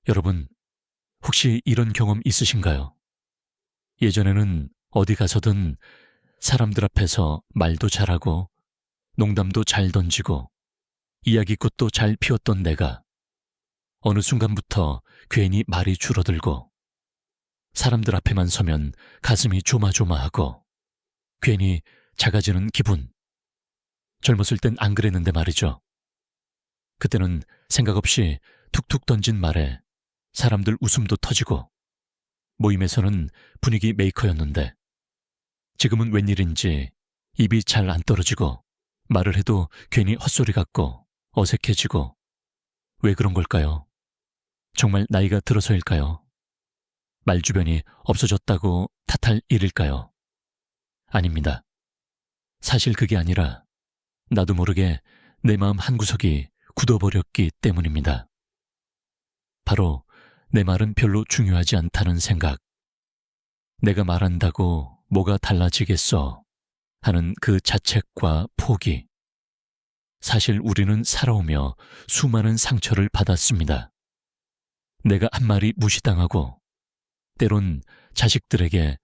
여러분, 혹시 이런 경험 있으신가요? 예전에는 어디 가서든 사람들 앞에서 말도 잘하고 농담도 잘 던지고 이야기꽃도 잘 피웠던 내가 어느 순간부터 괜히 말이 줄어들고 사람들 앞에만 서면 가슴이 조마조마하고 괜히 작아지는 기분. 젊었을 땐 안 그랬는데 말이죠. 그때는 생각 없이 툭툭 던진 말에 사람들 웃음도 터지고 모임에서는 분위기 메이커였는데 지금은 웬일인지 입이 잘 안 떨어지고 말을 해도 괜히 헛소리 같고 어색해지고 왜 그런 걸까요? 정말 나이가 들어서일까요? 말주변이 없어졌다고 탓할 일일까요? 아닙니다. 사실 그게 아니라 나도 모르게 내 마음 한구석이 굳어버렸기 때문입니다. 바로 내 말은 별로 중요하지 않다는 생각. 내가 말한다고 뭐가 달라지겠어 하는 그 자책과 포기. 사실 우리는 살아오며 수많은 상처를 받았습니다. 내가 한 말이 무시당하고 때론 자식들에게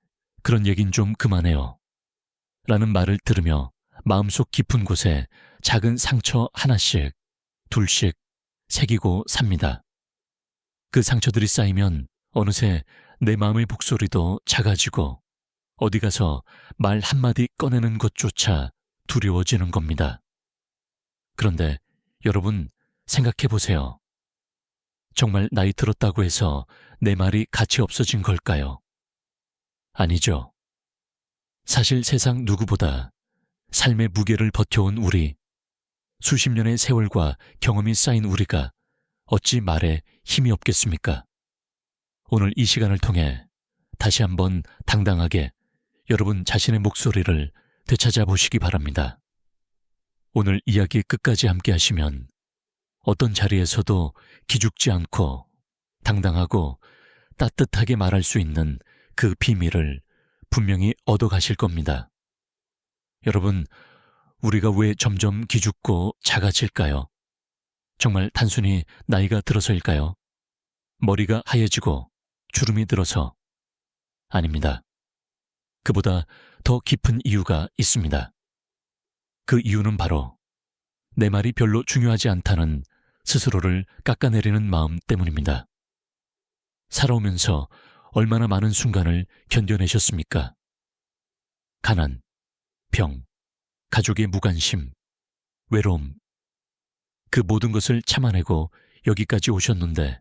그런 얘긴 좀 그만해요 라는 말을 들으며 마음속 깊은 곳에 작은 상처 하나씩, 둘씩 새기고 삽니다. 그 상처들이 쌓이면 어느새 내 마음의 목소리도 작아지고 어디 가서 말 한마디 꺼내는 것조차 두려워지는 겁니다. 그런데 여러분 생각해 보세요. 정말 나이 들었다고 해서 내 말이 가치 없어진 걸까요? 아니죠. 사실 세상 누구보다 삶의 무게를 버텨온 우리, 수십 년의 세월과 경험이 쌓인 우리가 어찌 말에 힘이 없겠습니까? 오늘 이 시간을 통해 다시 한번 당당하게 여러분 자신의 목소리를 되찾아 보시기 바랍니다. 오늘 이야기 끝까지 함께 하시면 어떤 자리에서도 기죽지 않고 당당하고 따뜻하게 말할 수 있는 그 비밀을 분명히 얻어가실 겁니다. 여러분, 우리가 왜 점점 기죽고 작아질까요? 정말 단순히 나이가 들어서일까요? 머리가 하얘지고 주름이 들어서? 아닙니다. 그보다 더 깊은 이유가 있습니다. 그 이유는 바로 내 말이 별로 중요하지 않다는 스스로를 깎아내리는 마음 때문입니다. 살아오면서 얼마나 많은 순간을 견뎌내셨습니까? 가난, 병, 가족의 무관심, 외로움. 그 모든 것을 참아내고 여기까지 오셨는데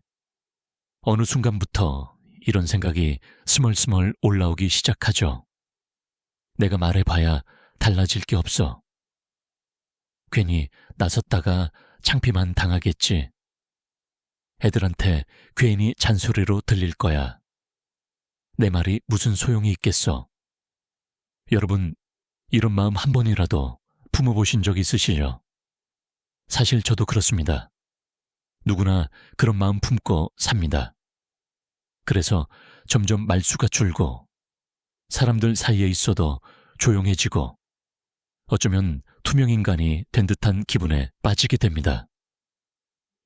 어느 순간부터 이런 생각이 스멀스멀 올라오기 시작하죠. 내가 말해봐야 달라질 게 없어. 괜히 나섰다가 창피만 당하겠지. 애들한테 괜히 잔소리로 들릴 거야. 내 말이 무슨 소용이 있겠어. 여러분, 이런 마음 한 번이라도 품어보신 적 있으시죠? 사실 저도 그렇습니다. 누구나 그런 마음 품고 삽니다. 그래서 점점 말수가 줄고 사람들 사이에 있어도 조용해지고 어쩌면 투명인간이 된 듯한 기분에 빠지게 됩니다.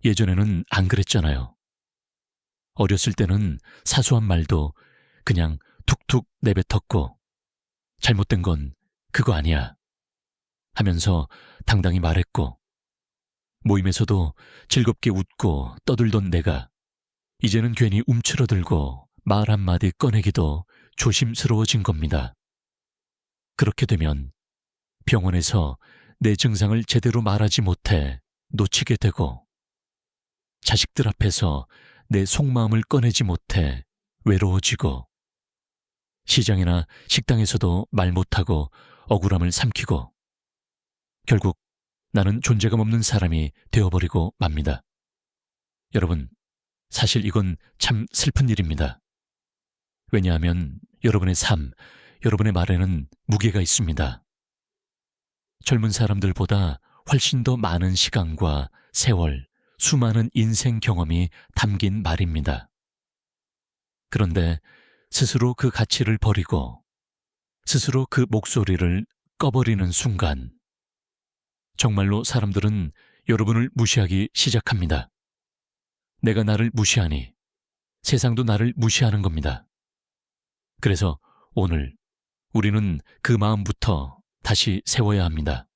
예전에는 안 그랬잖아요. 어렸을 때는 사소한 말도 그냥 툭툭 내뱉었고 잘못된 건 그거 아니야 하면서 당당히 말했고 모임에서도 즐겁게 웃고 떠들던 내가 이제는 괜히 움츠러들고 말 한마디 꺼내기도 조심스러워진 겁니다. 그렇게 되면 병원에서 내 증상을 제대로 말하지 못해 놓치게 되고 자식들 앞에서 내 속마음을 꺼내지 못해 외로워지고 시장이나 식당에서도 말 못하고 억울함을 삼키고 결국 나는 존재감 없는 사람이 되어버리고 맙니다. 여러분, 사실 이건 참 슬픈 일입니다. 왜냐하면 여러분의 삶, 여러분의 말에는 무게가 있습니다. 젊은 사람들보다 훨씬 더 많은 시간과 세월, 수많은 인생 경험이 담긴 말입니다. 그런데 스스로 그 가치를 버리고 스스로 그 목소리를 꺼버리는 순간 정말로 사람들은 여러분을 무시하기 시작합니다. 내가 나를 무시하니 세상도 나를 무시하는 겁니다. 그래서 오늘 우리는 그 마음부터 다시 세워야 합니다.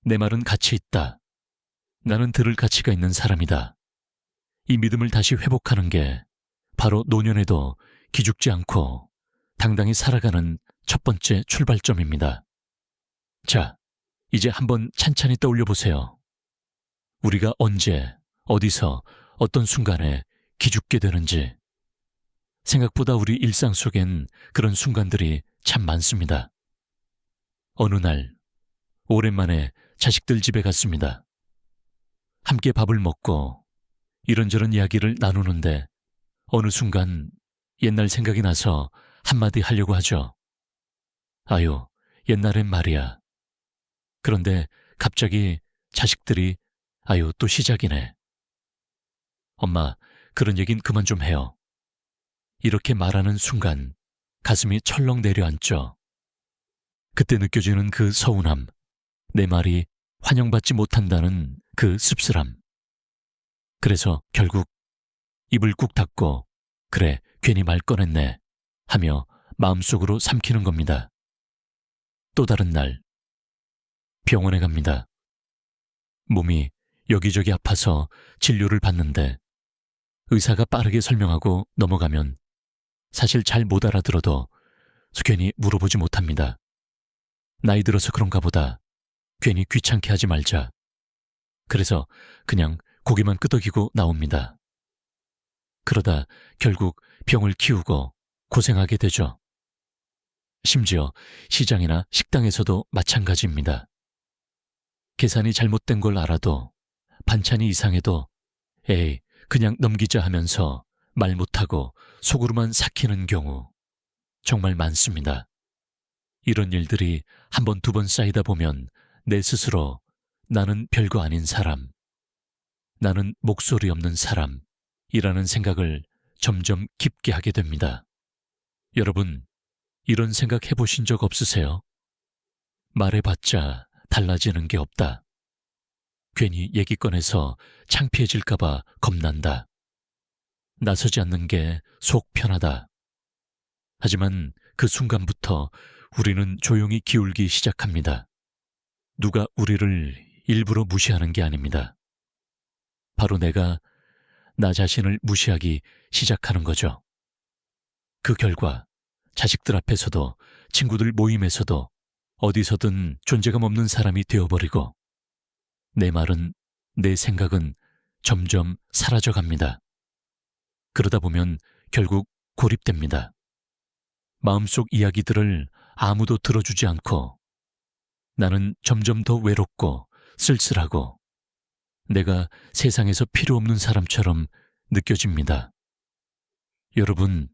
내 말은 가치 있다. 나는 들을 가치가 있는 사람이다. 이 믿음을 다시 회복하는 게 바로 노년에도 기죽지 않고 당당히 살아가는 첫 번째 출발점입니다. 자, 이제 한번 찬찬히 떠올려 보세요. 우리가 언제, 어디서, 어떤 순간에 기죽게 되는지. 생각보다 우리 일상 속엔 그런 순간들이 참 많습니다. 어느 날, 오랜만에 자식들 집에 갔습니다. 함께 밥을 먹고 이런저런 이야기를 나누는데 어느 순간 옛날 생각이 나서 한마디 하려고 하죠. 아유, 옛날엔 말이야. 그런데 갑자기 자식들이 아유, 또 시작이네. 엄마, 그런 얘긴 그만 좀 해요. 이렇게 말하는 순간 가슴이 철렁 내려앉죠. 그때 느껴지는 그 서운함, 내 말이 환영받지 못한다는 그 씁쓸함. 그래서 결국 입을 꾹 닫고 그래, 괜히 말 꺼냈네 하며 마음속으로 삼키는 겁니다. 또 다른 날 병원에 갑니다. 몸이 여기저기 아파서 진료를 받는데 의사가 빠르게 설명하고 넘어가면 사실 잘 못 알아들어도 괜히 물어보지 못합니다. 나이 들어서 그런가 보다. 괜히 귀찮게 하지 말자. 그래서 그냥 고개만 끄덕이고 나옵니다. 그러다 결국 병을 키우고 고생하게 되죠. 심지어 시장이나 식당에서도 마찬가지입니다. 계산이 잘못된 걸 알아도 반찬이 이상해도 에이, 그냥 넘기자 하면서 말 못하고 속으로만 삭히는 경우 정말 많습니다. 이런 일들이 한 번, 두 번 쌓이다 보면 내 스스로 나는 별거 아닌 사람, 나는 목소리 없는 사람이라는 생각을 점점 깊게 하게 됩니다. 여러분, 이런 생각 해보신 적 없으세요? 말해봤자 달라지는 게 없다. 괜히 얘기 꺼내서 창피해질까봐 겁난다. 나서지 않는 게 속 편하다. 하지만 그 순간부터 우리는 조용히 기울기 시작합니다. 누가 우리를 일부러 무시하는 게 아닙니다. 바로 내가 나 자신을 무시하기 시작하는 거죠. 그 결과 자식들 앞에서도 친구들 모임에서도 어디서든 존재감 없는 사람이 되어버리고 내 말은, 내 생각은 점점 사라져갑니다. 그러다 보면 결국 고립됩니다. 마음속 이야기들을 아무도 들어주지 않고 나는 점점 더 외롭고 쓸쓸하고 내가 세상에서 필요 없는 사람처럼 느껴집니다. 여러분,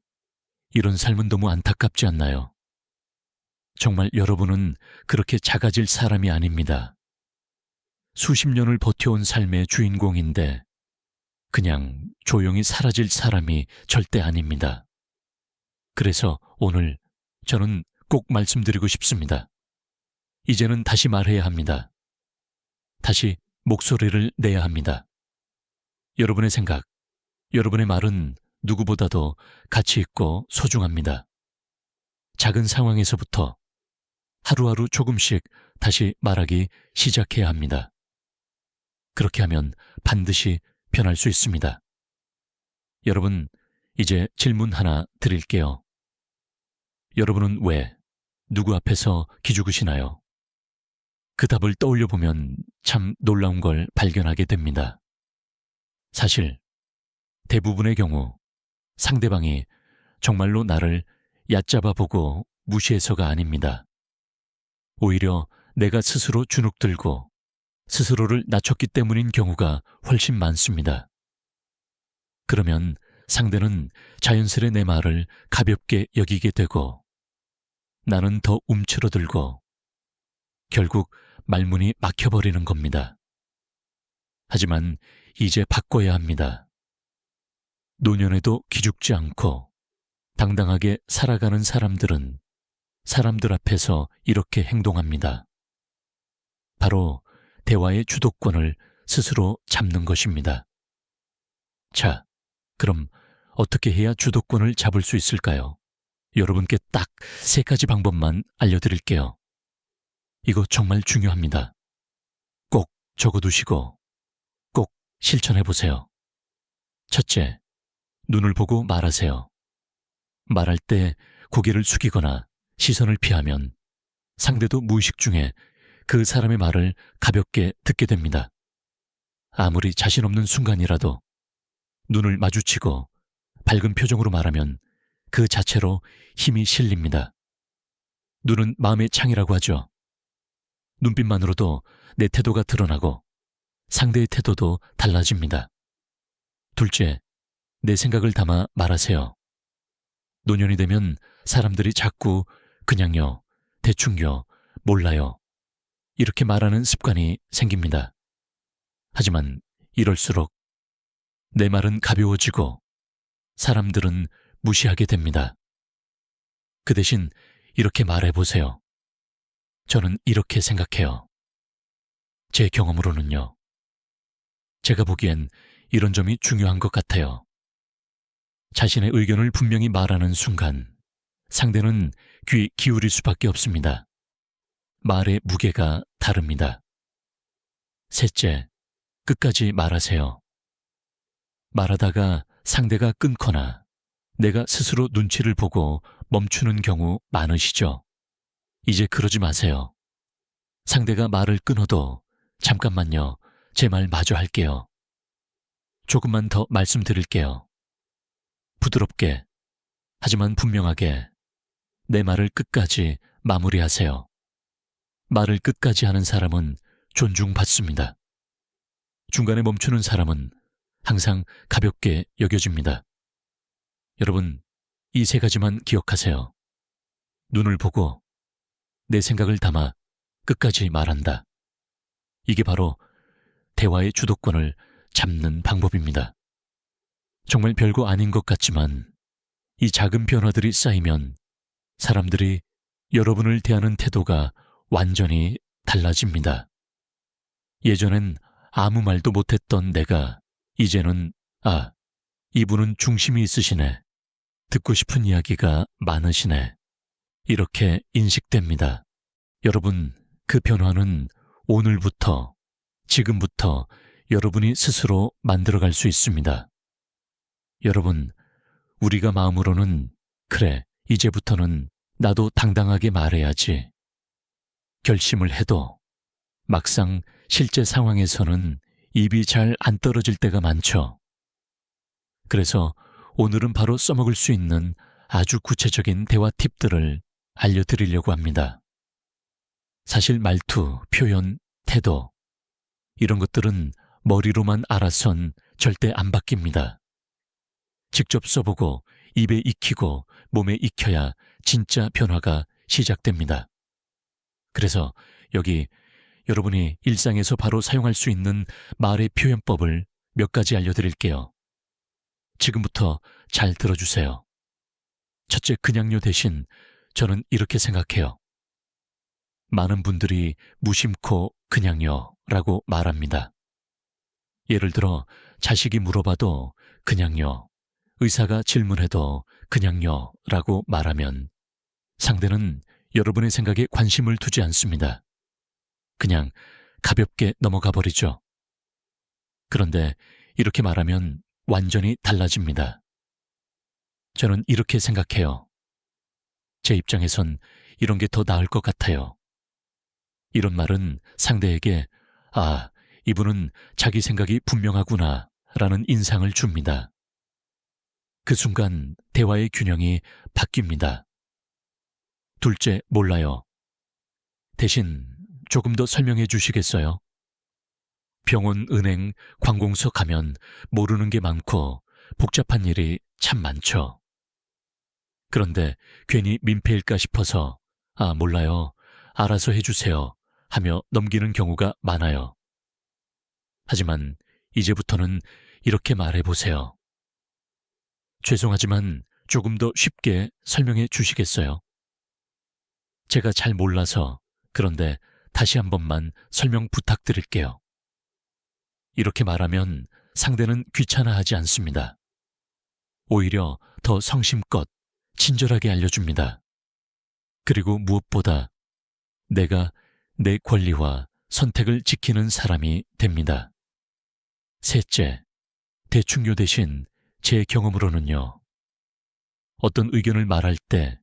이런 삶은 너무 안타깝지 않나요? 정말 여러분은 그렇게 작아질 사람이 아닙니다. 수십 년을 버텨온 삶의 주인공인데 그냥 조용히 사라질 사람이 절대 아닙니다. 그래서 오늘 저는 꼭 말씀드리고 싶습니다. 이제는 다시 말해야 합니다. 다시 목소리를 내야 합니다. 여러분의 생각, 여러분의 말은 누구보다도 가치 있고 소중합니다. 작은 상황에서부터 하루하루 조금씩 다시 말하기 시작해야 합니다. 그렇게 하면 반드시 변할 수 있습니다. 여러분, 이제 질문 하나 드릴게요. 여러분은 왜, 누구 앞에서 기죽으시나요? 그 답을 떠올려 보면 참 놀라운 걸 발견하게 됩니다. 사실 대부분의 경우 상대방이 정말로 나를 얕잡아 보고 무시해서가 아닙니다. 오히려 내가 스스로 주눅들고 스스로를 낮췄기 때문인 경우가 훨씬 많습니다. 그러면 상대는 자연스레 내 말을 가볍게 여기게 되고 나는 더 움츠러들고 결국 말문이 막혀버리는 겁니다. 하지만 이제 바꿔야 합니다. 노년에도 기죽지 않고 당당하게 살아가는 사람들은 사람들 앞에서 이렇게 행동합니다. 바로 대화의 주도권을 스스로 잡는 것입니다. 자, 그럼 어떻게 해야 주도권을 잡을 수 있을까요? 여러분께 딱 3가지 방법만 알려드릴게요. 이거 정말 중요합니다. 꼭 적어두시고 꼭 실천해보세요. 첫째, 눈을 보고 말하세요. 말할 때 고개를 숙이거나 시선을 피하면 상대도 무의식 중에 그 사람의 말을 가볍게 듣게 됩니다. 아무리 자신 없는 순간이라도 눈을 마주치고 밝은 표정으로 말하면 그 자체로 힘이 실립니다. 눈은 마음의 창이라고 하죠. 눈빛만으로도 내 태도가 드러나고 상대의 태도도 달라집니다. 둘째, 내 생각을 담아 말하세요. 노년이 되면 사람들이 자꾸 그냥요, 대충요, 몰라요 이렇게 말하는 습관이 생깁니다. 하지만 이럴수록 내 말은 가벼워지고 사람들은 무시하게 됩니다. 그 대신 이렇게 말해보세요. 저는 이렇게 생각해요. 제 경험으로는요. 제가 보기엔 이런 점이 중요한 것 같아요. 자신의 의견을 분명히 말하는 순간 상대는 귀 기울일 수밖에 없습니다. 말의 무게가 다릅니다. 셋째, 끝까지 말하세요. 말하다가 상대가 끊거나 내가 스스로 눈치를 보고 멈추는 경우 많으시죠? 이제 그러지 마세요. 상대가 말을 끊어도 잠깐만요, 제 말 마저 할게요. 조금만 더 말씀드릴게요. 부드럽게, 하지만 분명하게 내 말을 끝까지 마무리하세요. 말을 끝까지 하는 사람은 존중받습니다. 중간에 멈추는 사람은 항상 가볍게 여겨집니다. 여러분, 이 3가지만 기억하세요. 눈을 보고 내 생각을 담아 끝까지 말한다. 이게 바로 대화의 주도권을 잡는 방법입니다. 정말 별거 아닌 것 같지만 이 작은 변화들이 쌓이면 사람들이 여러분을 대하는 태도가 완전히 달라집니다. 예전엔 아무 말도 못했던 내가 이제는 이분은 중심이 있으시네. 듣고 싶은 이야기가 많으시네. 이렇게 인식됩니다. 여러분, 그 변화는 오늘부터, 지금부터 여러분이 스스로 만들어갈 수 있습니다. 여러분, 우리가 마음으로는 그래, 이제부터는 나도 당당하게 말해야지 결심을 해도 막상 실제 상황에서는 입이 잘 안 떨어질 때가 많죠. 그래서 오늘은 바로 써먹을 수 있는 아주 구체적인 대화 팁들을 알려드리려고 합니다. 사실 말투, 표현, 태도 이런 것들은 머리로만 알아선 절대 안 바뀝니다. 직접 써보고 입에 익히고 몸에 익혀야 진짜 변화가 시작됩니다. 그래서 여기 여러분이 일상에서 바로 사용할 수 있는 말의 표현법을 몇 가지 알려드릴게요. 지금부터 잘 들어주세요. 첫째, 그냥요 대신 저는 이렇게 생각해요. 많은 분들이 무심코 그냥요 라고 말합니다. 예를 들어 자식이 물어봐도 그냥요, 의사가 질문해도 그냥요 라고 말하면 상대는 여러분의 생각에 관심을 두지 않습니다. 그냥 가볍게 넘어가 버리죠. 그런데 이렇게 말하면 완전히 달라집니다. 저는 이렇게 생각해요. 제 입장에선 이런 게 더 나을 것 같아요. 이런 말은 상대에게 이분은 자기 생각이 분명하구나 라는 인상을 줍니다. 그 순간 대화의 균형이 바뀝니다. 둘째, 몰라요. 대신 조금 더 설명해 주시겠어요? 병원, 은행, 관공서 가면 모르는 게 많고 복잡한 일이 참 많죠. 그런데 괜히 민폐일까 싶어서 몰라요. 알아서 해주세요 하며 넘기는 경우가 많아요. 하지만 이제부터는 이렇게 말해보세요. 죄송하지만 조금 더 쉽게 설명해 주시겠어요? 제가 잘 몰라서 그런데 다시 한 번만 설명 부탁드릴게요. 이렇게 말하면 상대는 귀찮아하지 않습니다. 오히려 더 성심껏 친절하게 알려줍니다. 그리고 무엇보다 내가 내 권리와 선택을 지키는 사람이 됩니다. 셋째, 대충교 대신 제 경험으로는요. 어떤 의견을 말할 때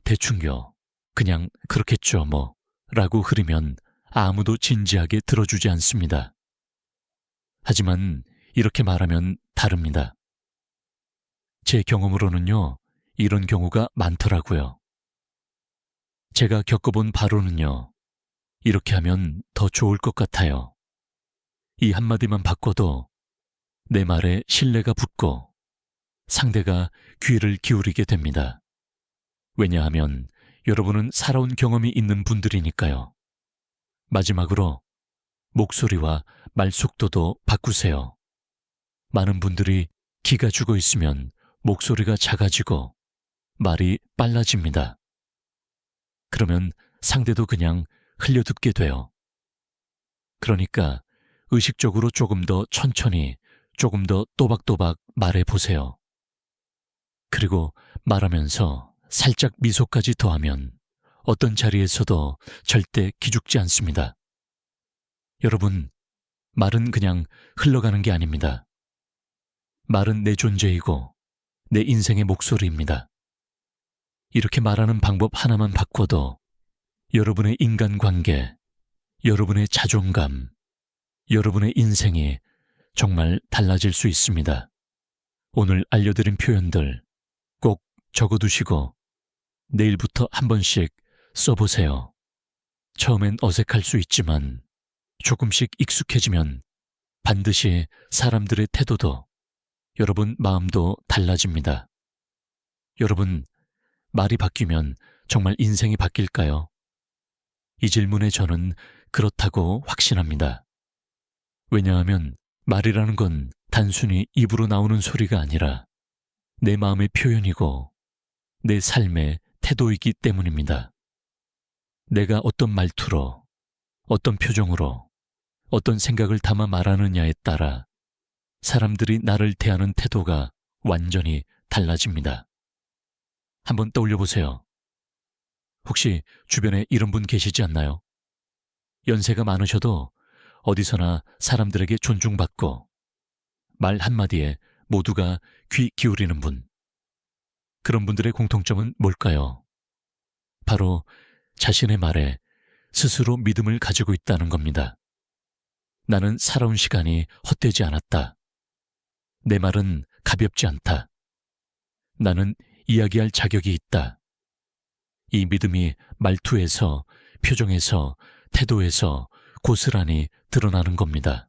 대충교, 그냥 그렇겠죠 라고 흐리면 아무도 진지하게 들어주지 않습니다. 하지만 이렇게 말하면 다릅니다. 제 경험으로는요, 이런 경우가 많더라고요. 제가 겪어본 바로는요, 이렇게 하면 더 좋을 것 같아요. 이 한마디만 바꿔도 내 말에 신뢰가 붙고 상대가 귀를 기울이게 됩니다. 왜냐하면 여러분은 살아온 경험이 있는 분들이니까요. 마지막으로 목소리와 말 속도도 바꾸세요. 많은 분들이 기가 죽어 있으면 목소리가 작아지고 말이 빨라집니다. 그러면 상대도 그냥 흘려듣게 돼요. 그러니까 의식적으로 조금 더 천천히, 조금 더 또박또박 말해보세요. 그리고 말하면서 살짝 미소까지 더하면 어떤 자리에서도 절대 기죽지 않습니다. 여러분, 말은 그냥 흘러가는 게 아닙니다. 말은 내 존재이고 내 인생의 목소리입니다. 이렇게 말하는 방법 하나만 바꿔도 여러분의 인간관계, 여러분의 자존감, 여러분의 인생이 정말 달라질 수 있습니다. 오늘 알려드린 표현들 꼭 적어두시고 내일부터 한 번씩 써보세요. 처음엔 어색할 수 있지만 조금씩 익숙해지면 반드시 사람들의 태도도 여러분 마음도 달라집니다. 여러분, 말이 바뀌면 정말 인생이 바뀔까요? 이 질문에 저는 그렇다고 확신합니다. 왜냐하면 말이라는 건 단순히 입으로 나오는 소리가 아니라 내 마음의 표현이고 내 삶의 태도이기 때문입니다. 내가 어떤 말투로, 어떤 표정으로, 어떤 생각을 담아 말하느냐에 따라 사람들이 나를 대하는 태도가 완전히 달라집니다. 한번 떠올려 보세요. 혹시 주변에 이런 분 계시지 않나요? 연세가 많으셔도 어디서나 사람들에게 존중받고 말 한마디에 모두가 귀 기울이는 분. 그런 분들의 공통점은 뭘까요? 바로 자신의 말에 스스로 믿음을 가지고 있다는 겁니다. 나는 살아온 시간이 헛되지 않았다. 내 말은 가볍지 않다. 나는 이야기할 자격이 있다. 이 믿음이 말투에서, 표정에서, 태도에서 고스란히 드러나는 겁니다.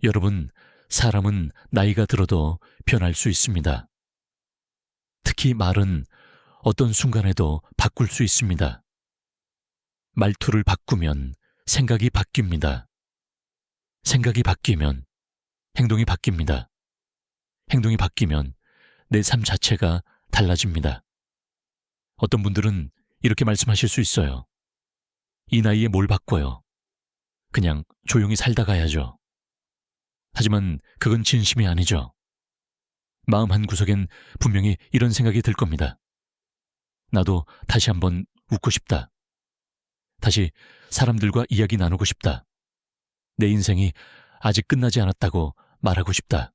여러분, 사람은 나이가 들어도 변할 수 있습니다. 특히 말은 어떤 순간에도 바꿀 수 있습니다. 말투를 바꾸면 생각이 바뀝니다. 생각이 바뀌면 행동이 바뀝니다. 행동이 바뀌면 내 삶 자체가 달라집니다. 어떤 분들은 이렇게 말씀하실 수 있어요. 이 나이에 뭘 바꿔요? 그냥 조용히 살다 가야죠. 하지만 그건 진심이 아니죠. 마음 한구석엔 분명히 이런 생각이 들 겁니다. 나도 다시 한번 웃고 싶다. 다시 사람들과 이야기 나누고 싶다. 내 인생이 아직 끝나지 않았다고 말하고 싶다.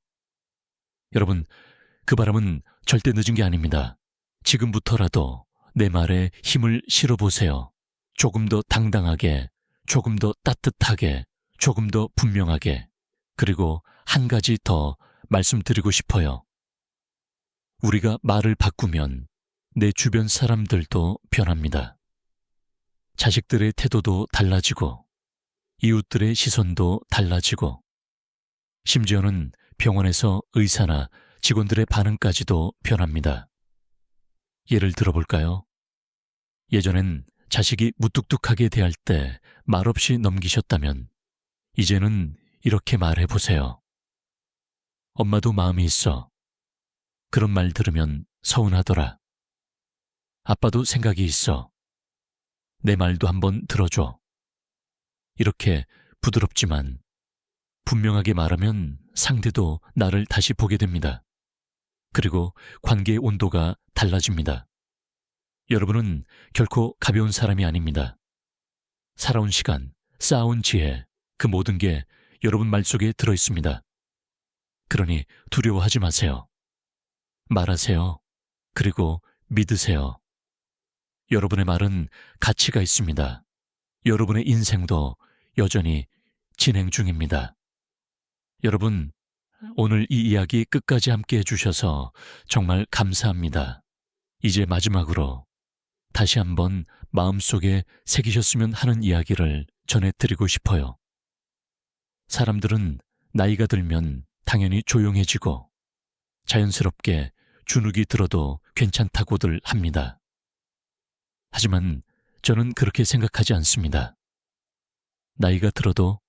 여러분, 그 바람은 절대 늦은 게 아닙니다. 지금부터라도 내 말에 힘을 실어보세요. 조금 더 당당하게, 조금 더 따뜻하게, 조금 더 분명하게. 그리고 한 가지 더 말씀드리고 싶어요. 우리가 말을 바꾸면 내 주변 사람들도 변합니다. 자식들의 태도도 달라지고, 이웃들의 시선도 달라지고, 심지어는 병원에서 의사나 직원들의 반응까지도 변합니다. 예를 들어볼까요? 예전엔 자식이 무뚝뚝하게 대할 때 말없이 넘기셨다면 이제는 이렇게 말해보세요. 엄마도 마음이 있어. 그런 말 들으면 서운하더라. 아빠도 생각이 있어. 내 말도 한번 들어줘. 이렇게 부드럽지만 분명하게 말하면 상대도 나를 다시 보게 됩니다. 그리고 관계의 온도가 달라집니다. 여러분은 결코 가벼운 사람이 아닙니다. 살아온 시간, 쌓아온 지혜, 그 모든 게 여러분 말 속에 들어 있습니다. 그러니 두려워하지 마세요. 말하세요. 그리고 믿으세요. 여러분의 말은 가치가 있습니다. 여러분의 인생도 여전히 진행 중입니다. 여러분, 오늘 이 이야기 끝까지 함께 해주셔서 정말 감사합니다. 이제 마지막으로 다시 한번 마음속에 새기셨으면 하는 이야기를 전해드리고 싶어요. 사람들은 나이가 들면 당연히 조용해지고 자연스럽게 주눅이 들어도 괜찮다고들 합니다. 하지만 저는 그렇게 생각하지 않습니다. 나이가 들어도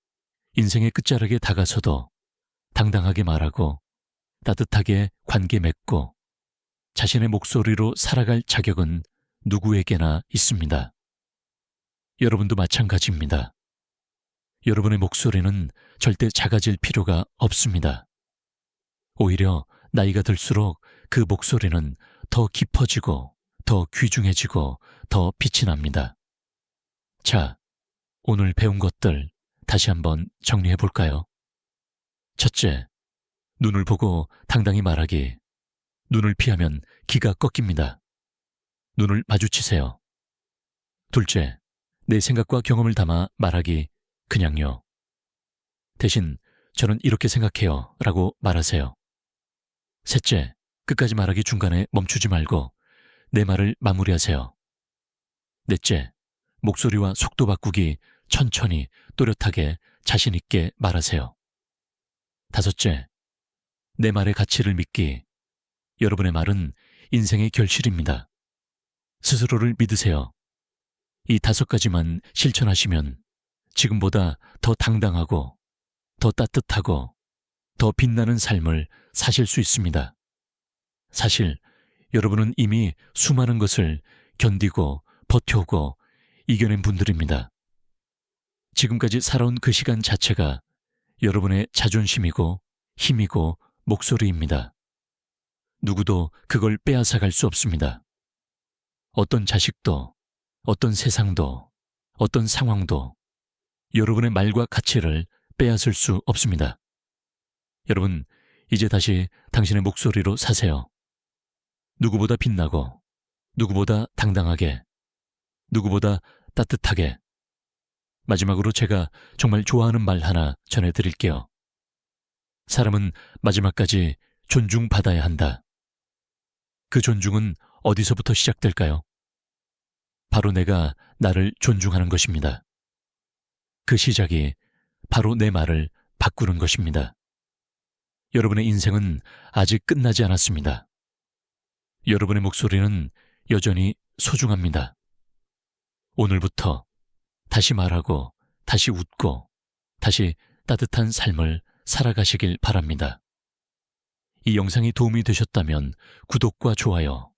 인생의 끝자락에 다가서도 당당하게 말하고 따뜻하게 관계 맺고 자신의 목소리로 살아갈 자격은 누구에게나 있습니다. 여러분도 마찬가지입니다. 여러분의 목소리는 절대 작아질 필요가 없습니다. 오히려 나이가 들수록 그 목소리는 더 깊어지고 더 귀중해지고 더 빛이 납니다. 자, 오늘 배운 것들 다시 한번 정리해 볼까요? 첫째, 눈을 보고 당당히 말하기. 눈을 피하면 기가 꺾입니다. 눈을 마주치세요. 둘째, 내 생각과 경험을 담아 말하기. 그냥요. 대신 저는 이렇게 생각해요 라고 말하세요. 셋째, 끝까지 말하기 중간에 멈추지 말고 내 말을 마무리하세요. 넷째, 목소리와 속도 바꾸기 천천히 또렷하게 자신 있게 말하세요. 다섯째, 내 말의 가치를 믿기. 여러분의 말은 인생의 결실입니다. 스스로를 믿으세요. 이 5가지만 실천하시면 지금보다 더 당당하고 더 따뜻하고 더 빛나는 삶을 사실 수 있습니다. 사실 여러분은 이미 수많은 것을 견디고 버텨오고 이겨낸 분들입니다. 지금까지 살아온 그 시간 자체가 여러분의 자존심이고 힘이고 목소리입니다. 누구도 그걸 빼앗아갈 수 없습니다. 어떤 자식도, 어떤 세상도, 어떤 상황도 여러분의 말과 가치를 빼앗을 수 없습니다. 여러분, 이제 다시 당신의 목소리로 사세요. 누구보다 빛나고, 누구보다 당당하게, 누구보다 따뜻하게. 마지막으로 제가 정말 좋아하는 말 하나 전해드릴게요. 사람은 마지막까지 존중받아야 한다. 그 존중은 어디서부터 시작될까요? 바로 내가 나를 존중하는 것입니다. 그 시작이 바로 내 말을 바꾸는 것입니다. 여러분의 인생은 아직 끝나지 않았습니다. 여러분의 목소리는 여전히 소중합니다. 오늘부터 다시 말하고, 다시 웃고, 다시 따뜻한 삶을 살아가시길 바랍니다. 이 영상이 도움이 되셨다면 구독과 좋아요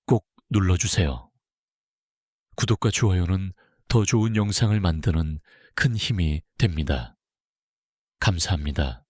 꼭 눌러주세요. 구독과 좋아요는 더 좋은 영상을 만드는 큰 힘이 됩니다. 감사합니다.